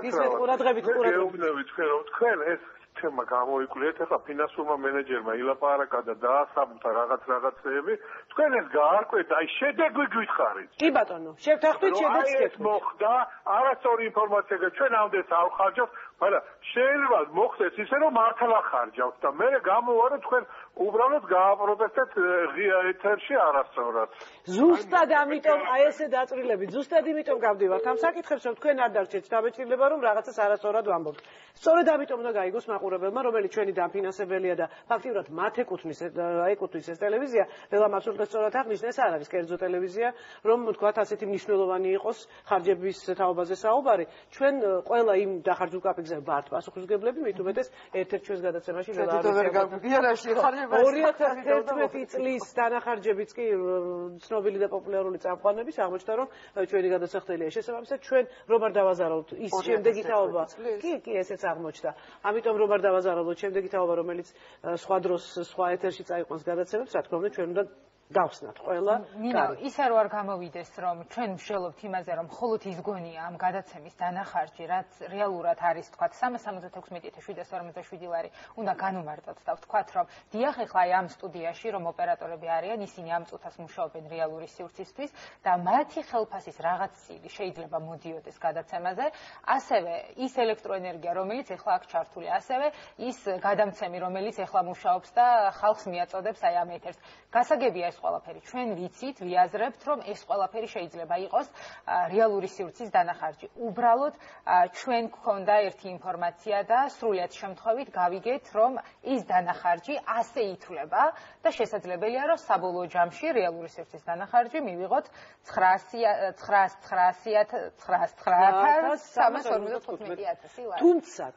გისმენთ ყურადღებით,
გეუბნებით თქვენ რომ თქვენ ეს თემა გამოიკვლიეთ ახლა ფინანსურმა მენეჯერმა ილაპარაკა და დაასაბუთა რაღაცეები თქვენ ეს გაარკვეთ აი შედეგი გითხარით
კი ბატონო შევთანხმდით შედეგს
ეს მოხდა არასწორი ინფორმაცია ჩვენ ამდენს არ ხარჯავთ მაგრამ შეიძლება მოხდეს ისე რომ მართლა ხარჯავთ და მე გამოვა რომ თქვენ უბრალოდ გააპროტესტეთ ღია ეთერში არასწორად
ზუსტად ამიტომ აი ესე დაწვრილებით ზუსტად იმიტომ გავდივართ ამ საკითხებს რომ თქვენ არ დარჩეთ დამეჭილება რომ რაღაცას არასწორად ვამბობთ სწორედ ამიტომ უნდა გაიგოს მაყურებელმა რომელიც ჩვენი დამფინანსებელია და ფაქტიურად მათ ეკუთვნის ეს ტელევიზია რელამ აბსოლუტურად სწორად აღნიშნეს არ არის კერძო ტელევიზია რომ თქვათ ასეთი მნიშვნელოვანი იყოს ხარჯების თაობაზე საუბარი ჩვენ ყველა იმ დახარჯულ კაპიკზე ვართ პასუხისმგებლები მით უმეტეს ერთ-ერთ ჩვენს გადაცემაში
ვერ გაგვიარაში ხარჯები
2011 წლის დანახარჯებიც კი ცნობილი და პოპულარული წამყვანების აღმოჩნდა რომ ჩვენი გადასახდელია შესაბამისად ჩვენ რომ არ დავაზარავთ ის შემდეგი თაობა კი ესეც აღმოჩნდა ამიტომ რომ არ დავაზარავთ შემდეგი თაობა რომელიც სხვა დროს სხვა ეთერში წაიყვანს გადაცემებს რა თქმა უნდა ჩვენ უნდა გავხსნათ ყველა
ის არ ვარ გამოვიდეს რომ ჩვენ ვშელობთ იმაზე რომ მხოლოდ ის გონია ამ გადაცემის დანახარჯი რაც რეალურად არის თქვა 376.747 ლარი უნდა განუმარტოთ და ვთქვათ რომ დიახ ეხლა აი ამ სტუდიაში რომ ოპერატორები არიან ისინი ამ წუთას მუშაობენ რეალური სივრცისთვის და მათი ხელფასის რაღაც წილი შეიძლება მოდიოდეს გადაცემაზე ასევე ის ელექტროენერგია რომელიც ეხლა აქ ჩართული ასევე ის გადამცემი რომელიც ეხლა მუშაობს და ხალხს მიაწოდებს აი ამ ეთერს გასაგებია ყველაფერი ჩვენ ვიცით, ვიაზრებთ, რომ ეს ყველაფერი შეიძლება იყოს რეალური სივრცის დანახარჯი. უბრალოდ ჩვენ გქონდა ერთი ინფორმაცია და სრულიად შემთხვევით გავიგეთ, რომ ის დანახარჯი ასე ითვლება და შესაძლებელია, რომ საბოლოო ჯამში რეალური სივრცის დანახარჯი მივიღოთ 900,345 ლარი.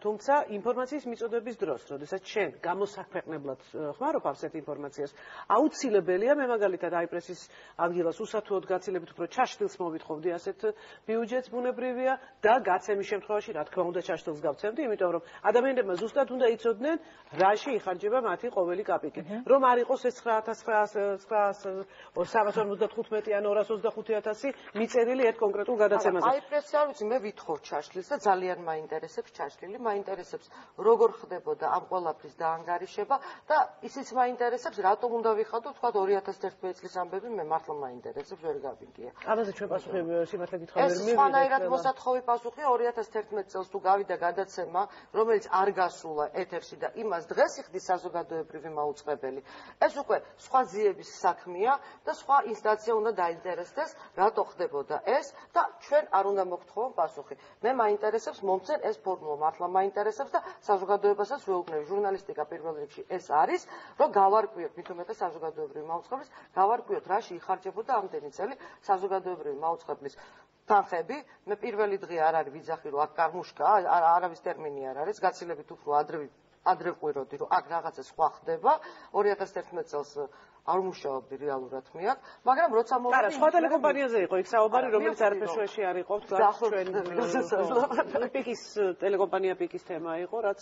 თუმცა ინფორმაციის მიწოდების დროს, როდესაც ჩვენ გამოსაქვეყნებლად ხმარობ ასეთ ინფორმაციას, აუცილებელია მაგალითად აი პრესის ადგილას უსათუოდ გაცილებით უფრო ჩაშტილს მოვითხოვდი ასეთ ბიუჯეტს ბუნებრივია და გაცემის შემთხვევაში რა თქმა უნდა ჩაშტილს გავცემდი იმიტომ რომ ადამიანებმა ზუსტად უნდა იცოდნენ რაში იხარჯება მათი ყოველი კაპიკი რომ არ იყოს ეს 900,355 ან 225,000 მიწერილი ერთ კონკრეტულ გადაცემაზე
აი პრესი არ ვიცი მე ვითხოვ ჩაშტილს და ძალიან მაინტერესებს ჩაშტილი მაინტერესებს როგორ ხდებოდა ამ ყველაფრის დაანგარიშება და ისიც მაინტერესებს რატომ უნდა ვიხადო თქვა 31 წლის ამბები მე მართლა მაინტერესებს, ვერ გავიგია.
ამაზე ჩვენ პასუხი სიმართლე გითხრათ ვერ მივიღეთ.
ეს სხვანაირად მოსათხოვი პასუხი 2011 წელს თუ გავიდა გადაცემა, რომელიც არ გასულა ეთერში და იმას დღეს იხდის საზოგადოებრივი მაუწყებელი. ეს უკვე სხვა ძიების საქმეა და სხვა ინსტანცია უნდა დაინტერესდეს, რატო ხდებოდა ეს და ჩვენ არ უნდა მოგთხოვონ პასუხი. მე მაინტერესებს მომცენ ეს ფორმულა, მართლა მაინტერესებს და საზოგადოებასაც ვეუბნები, ჟურნალისტიკა პირველ რიგში ეს არის, რომ გავარკვიოთ, მით უმეტეს საზოგადოებრივი მაუწყებლის, გავარკვიოთ, რაში იხარჯებოდა ამდენი წელი საზოგადოებრივი მაუწყებლის თანხები. მე პირველი დღე არ არის ვიძახი, რომ აქ კარმუშკა, არავის ტერმინი არ არის, გაცილებით უფრო ადრე ყვიროდი, რომ აქ რაღაცა სხვა ხდება. 2011 წელს არ მუშაობდი რეალურად მეაქ, მაგრამ როცა მოვიდი,
არა, სხვა ტელეკომპანიაზე იყო იქ საუბარი, რომელიც არაფერშუაში არ იყო, ჩვენ პიკის ტელეკომპანია პიკის თემა იყო, რაც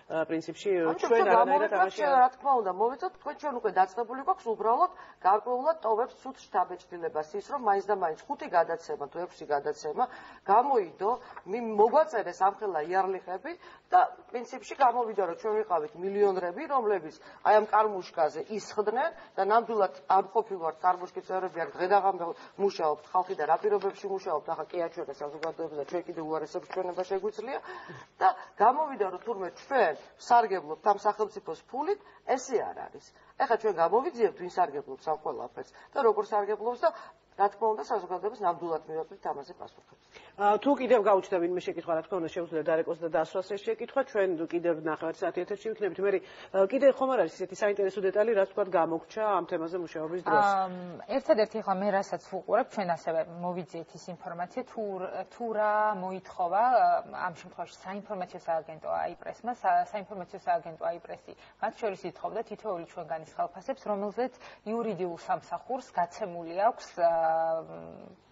პრინციპში ჩვენ არანაირად ამაში
რა თქმა უნდა, მოვიწოთ, ჩვენ უკვე დაწყებული გვაქვს უბრალოდ გარკვეულად ტოვებს ცუდ შტაბეჭდილებას ის, რომ მაინც და მაინც 5 გადაცემა თუ 6 გადაცემა გამოიდო, მოგვაწერეს ამხელა იარლიხები და პრინციპში გამოვიდა, რომ ჩვენ ვიყავით მილიონრები, რომლებიც აი ამ კარმუშკაზე ისხდნენ და ნამდვილად არ ყოფილვართ კარმუშკის წევრები, აქ დღე-დაღამე მუშაობთ, ხალხი და რა პირობებში მუშაობთ, ახლა კი აჩვენა საზოგადოებას და ჩვენ კიდევ უარესებს ჩვენება შეგვიძლია და გამოვიდა, რომ თურმე ჩვენ სარგებლობთ ამ სახელმწიფოს ფულით, ესე არ არის. ეხლა ჩვენ გამოვიძიებთ, ვინ სარგებლობს ამ ყველაფერს და როგორ სარგებლობს და რა თქმა უნდა საზოგადოებას ნამდვილად მივაკლით ამაზე პასუხებს.
თუ კიდევ გაუჩნდა ვინმე შეკითხვა, რა თქმა უნდა შეუძლია დარეკოს და დასვას ეს შეკითხვა, ჩვენ კიდევ ნახევარი საათი ეთერში ვიქნებით. მე კიდევ ხომ არ არის ისეთი საინტერესო დეტალი, რაც თქვა გამოგჩა ამ თემაზე მუშაობის დროს.
ერთადერთი ახლა მე რასაც ვუყურებ, ჩვენ ასევე მოვიძიეთ ის ინფორმაცია, თუ რა მოითხოვა ამ შემთხვევაში საინფორმაციო სააგენტო აიპრესმა, საინფორმაციო სააგენტო აიპრესი მათ შორის ითხოვდა თითოეული ჩვენგანის ხალხასებს, რომელზეც იურიდიულ სამსახურს გაცემული აქვს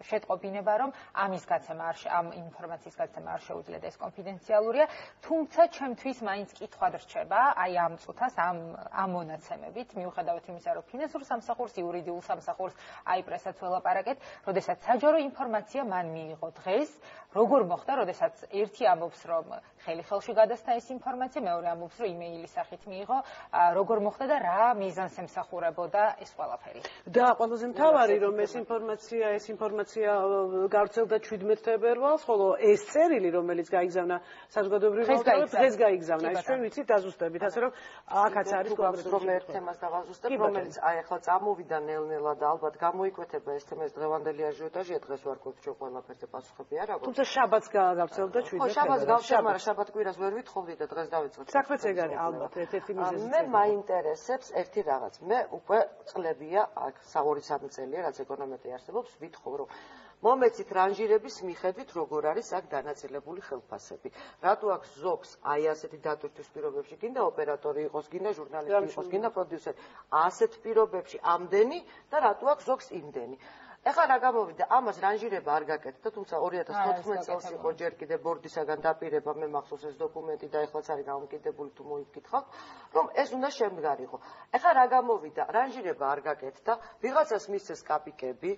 შეტყობინება, რომ ამის გაცემა ამ ინფორმაციის გაცემა არ შეუძლიათ, ეს კონფიდენციალურია, თუმცა ჩემთვის მაინც კითხვა რჩება, აი ამ წუთას ამ მონაცემებით, მიუხედავად იმისა, რომ ფინანსურ სამსახურს, იურიდიულ სამსახურს აიპრესაც ველაპარაკეთ, როდესაც საჯარო ინფორმაცია მან მიიღო დღეს, როგორ მოხდა, როდესაც ერთი ამბობს, რომ ხელში გადასცა ეს ინფორმაცია, მეორე ამბობს, რომ იმეილის სახით მიიღო, როგორ მოხდა და რა მიზანს ემსახურებოდა ეს ყველაფერი.
და ყველაზე მთავარი, რომ ეს ინფორმაცია გავრცელდა 17 თებერვალს, ხოლო ეს წერილი, რომელიც გაიგზავნა საზოგადოებრივ მოძრაობებს, დღეს გაიგზავნა. ეს ჩვენ ვიცით დაზუსტებით, ასე რომ აქაც არის
კონკრეტული რომ ერთ თემას დავაზუსტებ, რომელიც აი ახლა წამოვიდა ნელ-ნელა და ალბათ გამოიკვეთება ეს თემა, ეს დღევანდელი აჟიოტაჟია, დღეს ვარკვევთ ჩვენ ყველაფერზე პასუხები არ აქვს.
თუმცა შაბათს გავრცელდა 17 თებერვალს.
შაბათს გავრცელდა, მაგრამ შაბათ კვირას ვერ ვითხოვდი და დღეს დავიწყეთ.
საქმეც ეგ არის, ალბათ ერთ-ერთი მიზეზი.
მე მაინტერესებს ერთი რაღაც. მე უკვე წლებია, აქ 2-3 წელია, რაც ეკონომეტრი არსებობს, ვითხოვ რომ მომეცით რანჟირების მიხედვით როგორ არის აქ დანაწილებული ხელფასები. რატო აქ ზოგს აი ასეთი დატვირთვის პირობებში გინდა ოპერატორი იყოს, გინდა ჟურნალისტი იყოს, გინდა პროდიუსერი, ასეთ პირობებში ამდენი და რატო აქ ზოგს იმდენი. ეხლა რა გამოვიდა, ამას რანჟირება არ გაკეთდა, თუმცა 2014 წელს იყო ჯერ კიდე ბორდისაგან დაპირება, მე მახსოვს ეს დოკუმენტი და ეხლაც არის გამოკიდებული თუ მოიფიქროთ, რომ ეს უნდა შემდგარიყო. ეხლა რა გამოვიდა, რანჟირება არ გაკეთდა, ვიღაცას მისცეს კაპიკები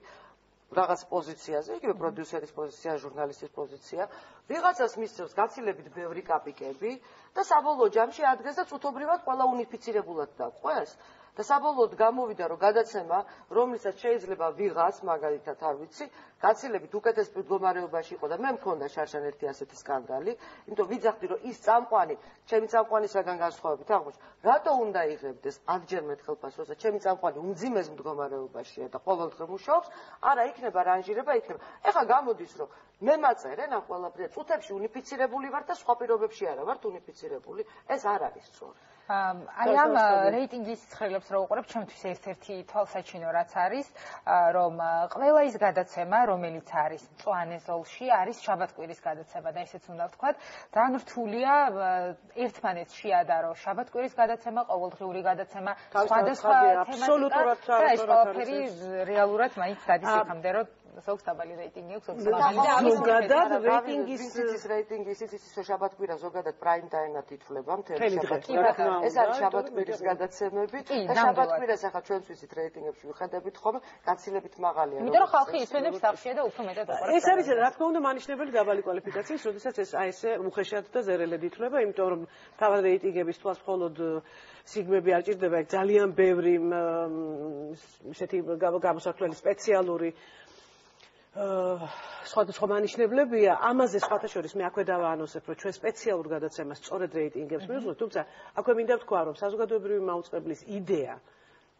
რაღაც პოზიციაზე, იგივე პროდიუსერის პოზიცია, ჟურნალისტის პოზიცია, ვიღაცას მისცემს გაცილებით ბევრი კაპიკები და საბოლოო ჯამში ადგეს და წუთობრივად ყველა უნიფიცირებულად დაყვეს. და საბოლოოდ გამოვიდა, რომ გადაცემა, რომელსაც შეიძლება ვიღაც, მაგალითად არ ვიცი, გაცილებით უკეთეს მდგომარეობაში იყო და მე მქონდა შარშან ერთი ასეთი სკანდალი, იმიტომ ვიძახდი, რომ ის წამყვანი, ჩემი წამყვანისაგან განსხვავებით აღმოჩნდა, რატო უნდა იღებდეს ადჯერმეთ ხელფასს, როცა ჩემი წამყვანი უმძიმეს მდგომარეობაშია და ყოველდღე მუშაობს, არა იქნება რანჟირება, იქნება. ეხლა გამოდის, რომ მე მაწერენ ამ ყველაფერს, წუთებში უნიფიცირებული ვარ და სხვა პირობებში არა ვართ უნიფიცირებული, ეს არ არის სწორი.
აი ამ რეიტინგის ცხრილებს რო უყურებ, ჩემთვის ერთ-ერთი თვალსაჩინო რაც არის, რომ ყველა ის გადაცემა, რომელიც არის მწვანე ზოლში, არის შაბათკვირის გადაცემა და ესეც უნდა ვთქვათ, ძალიან რთულია ერთმანეთს შეადარო შაბათკვირის გადაცემა, ყოველდღიური გადაცემა, სხვადასხვა თემატიკა და ეს ყველაფერი რეალურად მაინც დადის იქამდე, რომ ზოგს დაბალი რეიტინგი აქვს,
ზოგადად რეიტინგის
რეიტინგი ისიც ის შაბათ-კვირა ზოგადად პრაიმ ტაიმად ითვლება მთელი შაბათ-კვირა. ეს არის შაბათ-კვირის გადაცემები და შაბათ-კვირას ახლა ჩვენც ვიცით რეიტინგებში ვიხადებით ხოლმე გაცილებით მაღალია.
იმიტომ რომ ხალხი ისვენებს სახშია და უფრო მეტად უყურებს.
ეს არის რა თქმა უნდა მანიშნებელი დაბალი კვალიფიკაციის, როდესაც ეს აი ესე უხეშად და ზერელად ითვლება, იმიტომ რომ თავად რეიტინგების თვალს მხოლოდ სიგმები არ ჭირდება, ეგ ძალიან ბევრი ესეთი გამოსახულელი სპეციალური სხვადასხვა მანიშნებლებია. ამაზე სხვათა შორის მე აქვე დავაანონსებ, რომ ჩვენ სპეციალურ გადაცემას სწორედ რეიტინგებს მივუძღვით, თუმცა აქვე მინდა ვთქვა, რომ საზოგადოებრივი მაუწყებლის იდეა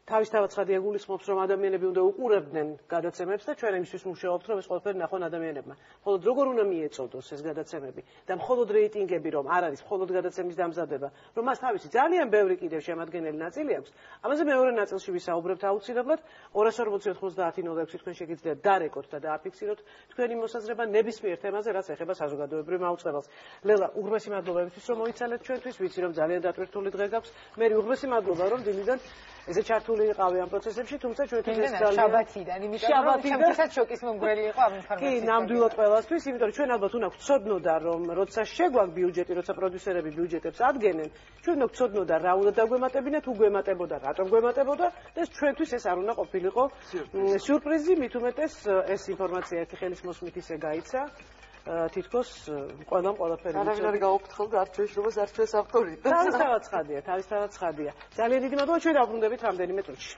თავისთავად ცხადია გულისხმობს, რომ ადამიანები უნდა უყურებდნენ გადაცემებს და ჩვენ იმისთვის მუშაობთ, რომ ეს ყველაფერი ნახონ ადამიანებმა. მხოლოდ როგორ უნდა მიეწოდოს ეს გადაცემები და მხოლოდ რეიტინგები რომ არ არის მხოლოდ გადაცემის დამზადება, რომ მას თავისი ძალიან ბევრი კიდევ შემადგენელი ნაწილი აქვს. ამაზე მეორე ნაწილში ვისაუბრებთ აუცილებლად 240-90-06 თქვენ შეგიძლიათ დარეკოთ და დააფიქსიროთ თქვენი მოსაზრება ნებისმიერ თემაზე, რაც ეხება საზოგადოებრივ მაუწყებელს. ლელა, უღრმესი მადლობა იმისთვის, რომ მოიცალეთ ჩვენთვის, ვიცი რომ ძალიან დატვირთული დღე გაქვს. მე უღრმესი მადლობა რომ დილიდან ესე ჩართული იყავი ამ პროცესებში, თუმცა ჩვენთვის ეს ძალიან
შაბათიდან, იმიტომ რომ ჩემთვისაც შოკის მომგვრელი იყო ამ ინფორმაციით.
კი, ნამდვილად ყველასთვის, იმიტომ რომ ჩვენ ალბათ უნდა გვცოდნოდა, რომ როცა შეგვაქვს ბიუჯეტი, როცა პროდიუსერები ბიუჯეტებს ადგენენ, ჩვენ უნდა გვცოდნოდა რა უნდა დაგვემატებინათ, თუ გვემატებოდა, რატომ გვემატებოდა და ჩვენთვის ეს არ უნდა ყოფილიყო სიურპრიზი, მით უმეტეს ეს ინფორმაცია ერთი ხელის მოსმით ისე გაიცა. თითქოს ყველამ ყველაფერი
არ გაუფრთხილ და არ ჩვეშრობას არ ჩვენს ავტორიტეტს.
თავისთავად ცხადია. ძალიან დიდი მადლობა, ჩვენ დავბრუნდებით რამდენიმე წუთში.